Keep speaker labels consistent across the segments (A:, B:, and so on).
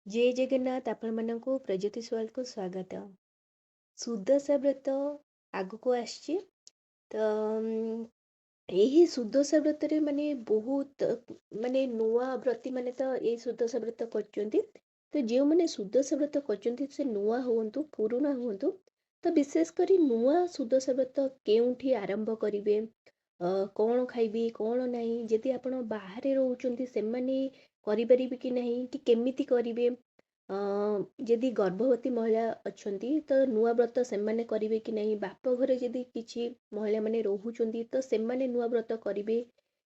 A: जय जगन्नाथ आपको प्रज्योति स्वाल को स्वागत। सुदशा व्रत आगको आसछि तो यही सुदशा व्रत रे माने बहुत माने नुआ व्रती माने तो ये सुदशा व्रत करचंती। तो जो माने सुदशा व्रत करचंती से नुआ हुंतु पुराना हुंतु तो विशेष करी नुआ सुदशा व्रत केउठी आरंभ करिवे, कौन खाइबे कौन नहीं, जदि आपण बाहरे रहउचंती से माने करि परिबे कि नहीं कि केमिति करिवे। जदि गर्भवती महिला अछंती तो नुआ व्रत सेमाने करिवे कि नहीं, बाप घरे जदि किछि महिला माने रहुचंती तो सेमाने नुआ व्रत करिवे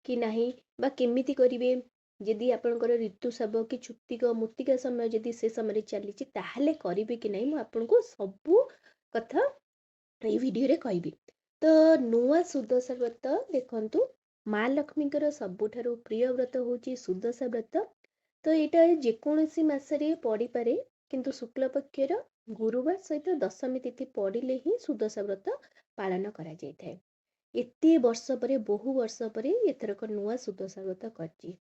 A: कि नहीं बा केमिति करिवे। जदि आपनकर ऋतुस्राव कि छुत्तिका मुत्तिका समय जदि से समय चली ताहले करिवे कि नहीं, मु आपनको सबु कथा ये वीडियो रे कहबी। तो नुआ सुदशा व्रत देखंतु माँ लक्ष्मीकर सबुठारु प्रिय व्रत होची सुदशा व्रत। तो यहाँ जेकोसी मसरे पड़ी पारे किंतु शुक्ल पक्षर गुरुवार सहित दशमी तिथि पड़िले ही सुदशा व्रत पालन करा जाय थाए। एते वर्ष परे बहु वर्ष परे एथरक नुआ सुदशा व्रत करछि।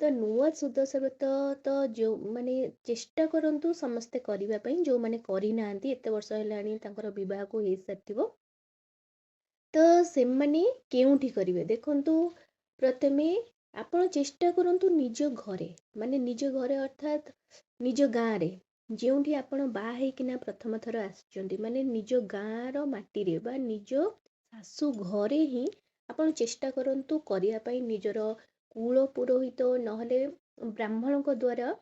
A: तो नुआ सुदशा व्रत तो जो माने चेष्टा करंतु समस्ते करिवा पई, जो माने करि नांती एते वर्ष हेलानी तांकर विवाह को हे साथिबो तो से माने केउठी करिवे देखंतु। प्रथमे आपण चेष्टा करंतु निज घरे माने निज घरे अर्थात निज गाँ रे जेउठी आपण बा हेकिना प्रथम थर आसचंती माने निज गाँ रो माटी रे बा निज सासु घरे ही आपण चेष्टा करंतु करिया पई निजर कूल पुरोहित नहले ब्राह्मणक द्वारा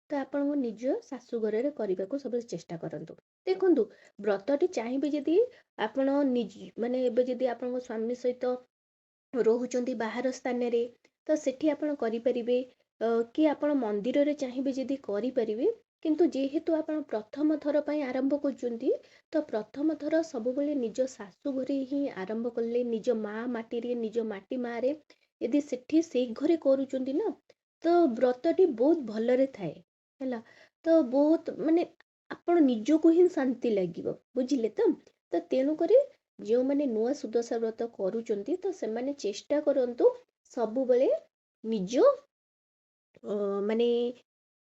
A: तो आपण निज सासु घरे करने को सब चेष्टा करंतु। देखंतु व्रतटी चाहिए जदि आपण निज माने एबे जदि आपण स्वामी सहित रोहुचंती बाहर स्थान रे तो सेठी आपण करि परिबे, कि आपण मंदिर रे चाहिए जदि करि परिबे। किंतु जेहेतु आपण प्रथम थर पई आरंभ करचंती तो प्रथम थर सब बेले निज सासु घरे ही आरंभ करले, निज माँ माटी रे निज माटी माँ रे यदि सेठी से घरे करूचंती ना तो व्रतटी बहुत भलरे थाए हैला। तो बहुत माने आपण निजको ही शांति लागिवो बुझिले तो तेणु करी जो माने नुआ सुदशा व्रत करूचंती तो से माने चेष्टा करंतु सबु बेले निज माने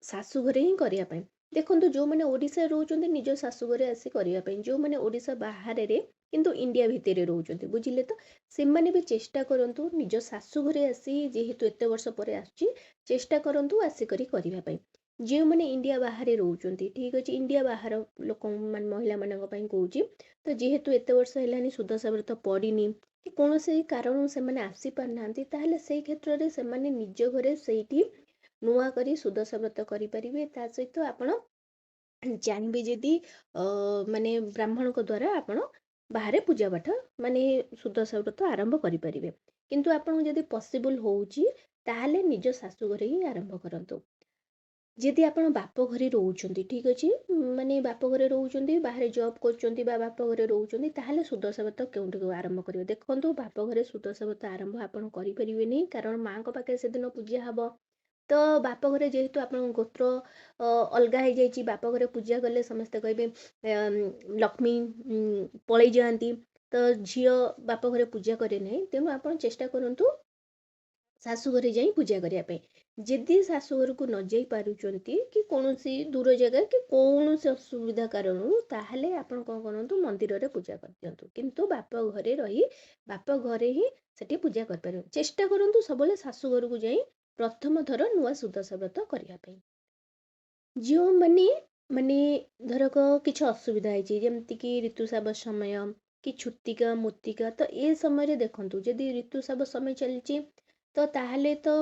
A: शाशु घरे ही करिया पई। देखंतु जो माने ओडिसा रहउचंती निज शाशु घरे आसी करिया पई, जो माने ओडिसा बाहर रे किंतु इंडिया भितर रहउचंती बुझिले तो से माने भी चेष्टा करंतु निज शाशु घरे आसी जेहेतु एते वर्ष परे आछि चेष्टा करंतु आसी करी करिया पई। जो माने इंडिया बाहर रहउचंती ठीक अछि, इंडिया बाहर लोक मान महिला मानक पई कहउची तो जेहेतु एते वर्ष हेलानी सुदशा व्रत पड़िनी कि कौनसी कारण से माने आसी पार नांती ताहले सेई क्षेत्र रे से माने निज घरे सेठी नुआ करी सुदशा व्रत करि परिबे। ता सहित आपण चाहिए जदि माने ब्राह्मण को द्वारा आपण बाहरे पूजा पाठ माने सुदशा व्रत आरंभ करि परिबे। किंतु आपण जदि पॉसिबल होउची ताहले निज सासु घरे ही आरंभ करंतु। जदि आपण बाप घरे रहउचंती ठीक अछि, माने बाप घरे रहउचंती बाहरे जॉब करचंती बा बाप घरे रहउचंती ताहले सुदशा व्रत केउठी आरंभ करिवे। देखंतु बाप घरे सुदशा व्रत आरंभ आपण करि परिबेनी, कारण माँ को पाखे से दिन पूजा हबो। तो बाप घरे जेहेतु आपण गोत्र अलगा हो जाइए, बाप घरे पूजा कले समस्ते कहे लक्ष्मी पलि जाती तो झील बाप घरे पूजा करे नहीं, तेणु आप चेष्टा करंतु शाशु घरे जाई पूजा करने। जदि शाशु घर को न जाई पारुचंती कि कौनसी दूर जगह कि कौनसी असुविधा कारण ताहले आपण कौन करंतु मंदिर रे पूजा कर दियंतु, किंतु बाप घरे रही बाप घरे ही सेठी पूजा कर पारे। चेष्टा करंतु सबले शाशु घर को जाई प्रथम थर नुआ सुदशा व्रत करिया पई। जो माने माने धरक किछ असुविधा है जमती कि ऋतुस्राव समय कि छुत्तिका मुत्तिका तो ए समय देखंतु जदि ऋतुस्राव समय चलची तो ताहले तो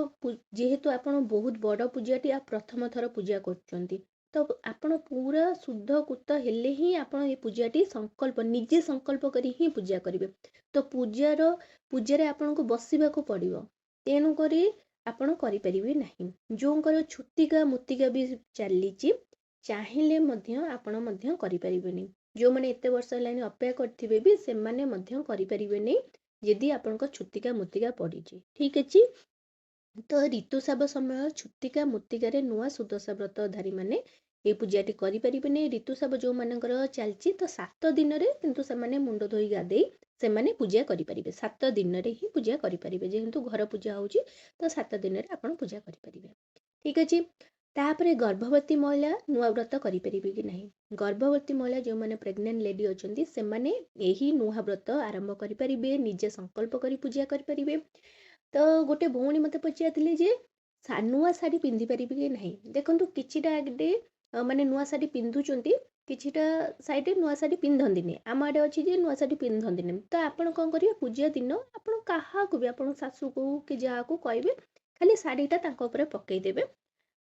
A: जेहेतु आपण बहुत बड़ पूजाटी आ प्रथम थर पूजा करचंती तो आपण पूरा शुद्ध कुत हेले ही आपण ए पूजाटी संकल्प निजे संकल्प करी ही पूजा करिवे। तो पूजार आपण को बसिबा को पड़िबो, तेणु करी आपण करि परिबे नाही। जोंकर छुत्तिका मुत्तिका भी चलीची चाहिए मध्य आपण मध्य करि परिबेनी। जो माने एते वर्ष हेलानी अपेक्षा करथिबे भी से माने मध्य करि परिबेनी यदि आपनक छुत्तिका मुत्तिका पड़िची ठीक अछि। तो ऋतुस्राव समय छुत्तिका मुत्तिका नुआ सुदशा व्रतधारी माने ये पूजाटी करि परिबेनी। ऋतुस्राव जो मानकर चलची तो 7 दिन रे किंतु से माने मुंड धोई गाधेई से माने पूजा करि परिबे। 7 दिन रे ही पूजा करि परिबे, जेहेतु घर पूजा होउची तो 7 दिन रे आपण पूजा करि परिबे ठीक अछि। ତାପରେ ଗର୍ଭବତୀ ମହିଳା ନୂଆ ବ୍ରତ କରିପାରିବେ କି ନାହିଁ? ଗର୍ଭବତୀ ମହିଳା ଯେଉଁମାନେ ପ୍ରେଗନେଣ୍ଟ ଲେଡି ଅଛନ୍ତି ସେମାନେ ଏହି ନୂଆ ବ୍ରତ ଆରମ୍ଭ କରିପାରିବେ, ନିଜେ ସଂକଳ୍ପ କରି ପୂଜା କରିପାରିବେ। ତ ଗୋଟେ ଭଉଣୀ ମୋତେ ପଚାରିଥିଲେ ଯେ ନୂଆ ଶାଢ଼ୀ ପିନ୍ଧିପାରିବେ କି ନାହିଁ? ଦେଖନ୍ତୁ କିଛିଟା ଆଡ଼େ ମାନେ ନୂଆ ଶାଢ଼ୀ ପିନ୍ଧୁଛନ୍ତି, କିଛିଟା ସାଇଡ଼୍ରେ ନୂଆ ଶାଢ଼ୀ ପିନ୍ଧନ୍ତିନି। ଆମ ଆଡ଼େ ଅଛି ଯେ ନୂଆ ଶାଢ଼ୀ ପିନ୍ଧନ୍ତିନି। ତ ଆପଣ କ'ଣ କରିବେ, ପୂଜା ଦିନ ଆପଣ କାହାକୁ ବି ଆପଣ ଶାଶୁକୁ କି ଯାହାକୁ କହିବେ ଖାଲି ଶାଢ଼ୀଟା ତାଙ୍କ ଉପରେ ପକେଇଦେବେ।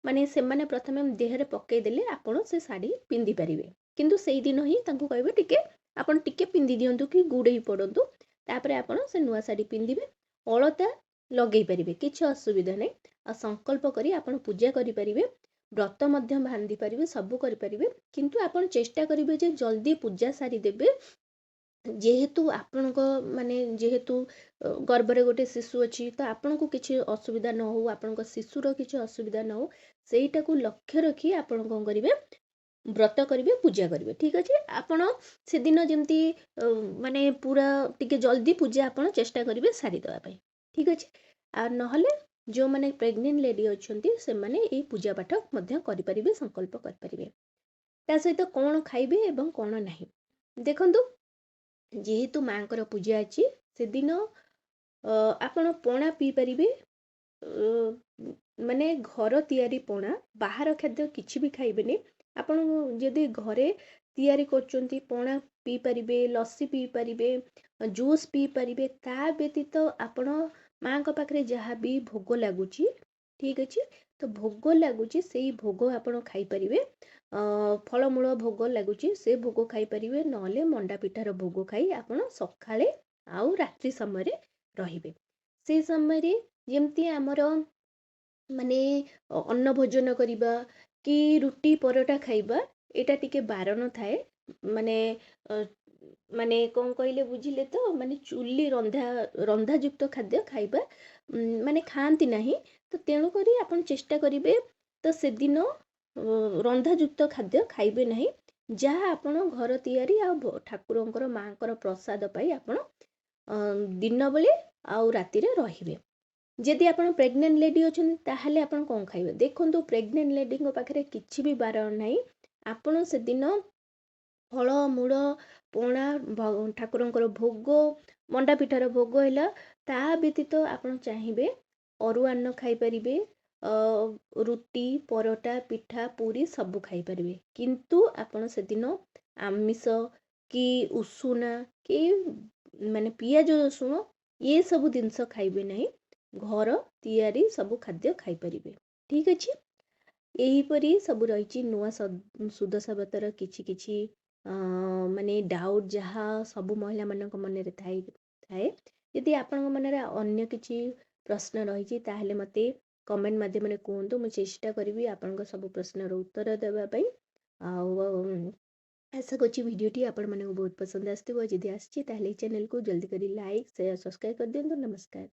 A: ମାନେ ସେମାନେ ପ୍ରଥମେ ଦେହରେ ପକେଇଦେଲେ ଆପଣ ସେ ଶାଢ଼ୀ ପିନ୍ଧିପାରିବେ। କିନ୍ତୁ ସେଇଦିନ ହିଁ ତାଙ୍କୁ କହିବେ ଆପଣ ଟିକେ ପିନ୍ଧି ଦିଅନ୍ତୁ କି ଗୁଡ଼େଇ ପଡ଼ନ୍ତୁ। ତାପରେ ଆପଣ ସେ ନୂଆ ଶାଢ଼ୀ ପିନ୍ଧିବେ। ଅଳତା ଲଗେଇ ପାରିବେ, କିଛି ଅସୁବିଧା ନାହିଁ। ଆଉ ସଂକଳ୍ପ କରି ଆପଣ ପୂଜା କରିପାରିବେ, ବ୍ରତ ମଧ୍ୟ ବାନ୍ଧି ପାରିବେ, ସବୁ କରିପାରିବେ। କିନ୍ତୁ ଆପଣ ଚେଷ୍ଟା କରିବେ ଯେ ଜଲ୍ଦି ପୂଜା ସାରିଦେବେ। ଯେହେତୁ ଆପଣଙ୍କ ମାନେ ଯେହେତୁ ଗର୍ଭରେ ଗୋଟେ ଶିଶୁ ଅଛି, ତ ଆପଣଙ୍କୁ କିଛି ଅସୁବିଧା ନ ହଉ, ଆପଣଙ୍କ ଶିଶୁର କିଛି ଅସୁବିଧା ନ ହଉ, ସେଇଟାକୁ ଲକ୍ଷ୍ୟ ରଖି ଆପଣ କ'ଣ କରିବେ, ବ୍ରତ କରିବେ, ପୂଜା କରିବେ। ଠିକ୍ ଅଛି? ଆପଣ ସେଦିନ ଯେମିତି ମାନେ ପୁରା ଟିକେ ଜଲ୍ଦି ପୂଜା ଆପଣ ଚେଷ୍ଟା କରିବେ ସାରିଦେବା ପାଇଁ। ଠିକ୍ ଅଛି? ଆଉ ନହେଲେ ଯେଉଁମାନେ ପ୍ରେଗନେଣ୍ଟ ଲେଡି ଅଛନ୍ତି ସେମାନେ ଏଇ ପୂଜା ପାଠ ମଧ୍ୟ କରିପାରିବେ, ସଂକଳ୍ପ କରିପାରିବେ। ତା ସହିତ କ'ଣ ଖାଇବେ ଏବଂ କ'ଣ ନାହିଁ? ଦେଖନ୍ତୁ, ଯେହେତୁ ମାଙ୍କର ପୂଜା ଅଛି, ସେଦିନ ଆପଣ ପଣା ପିଇପାରିବେ। ମାନେ ଘର ତିଆରି ପଣା, ବାହାର ଖାଦ୍ୟ କିଛି ବି ଖାଇବେନି। ଆପଣ ଯଦି ଘରେ ତିଆରି କରୁଛନ୍ତି ପଣା ପିଇପାରିବେ, ଲସି ପିଇପାରିବେ, ଜୁସ୍ ପିଇପାରିବେ। ତା ବ୍ୟତୀତ ଆପଣ ମାଙ୍କ ପାଖରେ ଯାହା ବି ଭୋଗ ଲାଗୁଛି, ଠିକ୍ ଅଛି? ତ ଭୋଗ ଲାଗୁଛି ସେଇ ଭୋଗ ଆପଣ ଖାଇପାରିବେ। ଫଳମୂଳ ଭୋଗ ଲାଗୁଛି ସେ ଭୋଗ ଖାଇପାରିବେ, ନହେଲେ ମଣ୍ଡା ପିଠାର ଭୋଗ ଖାଇ ଆପଣ ସକାଳେ ଆଉ ରାତ୍ରି ସମୟରେ ରହିବେ। ସେ ସମୟରେ ଯେମିତି ଆମର ମାନେ ଅନ୍ନ ଭୋଜନ କରିବା କି ରୁଟି ପରଟା ଖାଇବା, ଏଇଟା ଟିକେ ବାରଣ ଥାଏ। ମାନେ ମାନେ କ'ଣ କହିଲେ ବୁଝିଲେ ତ? ମାନେ ଚୁଲି ରନ୍ଧାଯୁକ୍ତ ଖାଦ୍ୟ ଖାଇବା ମାନେ ଖାଆନ୍ତି ନାହିଁ। ତ ତେଣୁକରି ଆପଣ ଚେଷ୍ଟା କରିବେ ତ ସେଦିନ ରନ୍ଧାଯୁକ୍ତ ଖାଦ୍ୟ ଖାଇବେ ନାହିଁ। ଯାହା ଆପଣ ଘର ତିଆରି ଆଉ ଠାକୁରଙ୍କର ମାଙ୍କର ପ୍ରସାଦ ପାଇ ଆପଣ ଦିନ ବେଳେ ଆଉ ରାତିରେ ରହିବେ। ଯଦି ଆପଣ ପ୍ରେଗନେଣ୍ଟ ଲେଡି ଅଛନ୍ତି ତାହେଲେ ଆପଣ କ'ଣ ଖାଇବେ? ଦେଖନ୍ତୁ, ପ୍ରେଗନେଣ୍ଟ ଲେଡିଙ୍କ ପାଖରେ କିଛି ବି ବାରଣ ନାହିଁ। ଆପଣ ସେଦିନ ଫଳମୂଳ, ପଣା, ଠାକୁରଙ୍କର ଭୋଗ, ମଣ୍ଡା ପିଠାର ଭୋଗ ହେଲା। ତା ବ୍ୟତୀତ ଆପଣ ଚାହିଁବେ ଅରୁଆ ଅନ୍ନ ଖାଇପାରିବେ, ରୁଟି, ପରଟା, ପିଠା, ପୁରୀ ସବୁ ଖାଇପାରିବେ। କିନ୍ତୁ ଆପଣ ସେଦିନ ଆମିଷ କି ଉଷୁନା କି ମାନେ ପିଆଜ ରସୁଣ ଏସବୁ ଜିନିଷ ଖାଇବେ ନାହିଁ। ଘର ତିଆରି ସବୁ ଖାଦ୍ୟ ଖାଇପାରିବେ। ଠିକ୍ ଅଛି? ଏହିପରି ସବୁ ରହିଛି ନୂଆ ସୁଦଶା ବ୍ରତର କିଛି କିଛି ମାନେ ଡାଉଟ୍ ଯାହା ସବୁ ମହିଳାମାନଙ୍କ ମନରେ ଥାଏ। ଯଦି ଆପଣଙ୍କ ମନରେ ଅନ୍ୟ କିଛି ପ୍ରଶ୍ନ ରହିଛି ତାହେଲେ ମୋତେ କମେଣ୍ଟ ମାଧ୍ୟମରେ କୁହନ୍ତୁ। ମୁଁ ଚେଷ୍ଟା କରିବି ଆପଣଙ୍କ ସବୁ ପ୍ରଶ୍ନର ଉତ୍ତର ଦେବା ପାଇଁ। ଆଉ ଆଶା କରୁଛି ଭିଡ଼ିଓଟି ଆପଣମାନଙ୍କୁ ବହୁତ ପସନ୍ଦ ଆସିଥିବ। ଯଦି ଆସିଛି ତାହେଲେ ଏଇ ଚ୍ୟାନେଲକୁ ଜଲ୍ଦି କରି ଲାଇକ୍, ସେୟାର, ସବସ୍କ୍ରାଇବ୍ କରିଦିଅନ୍ତୁ। ନମସ୍କାର।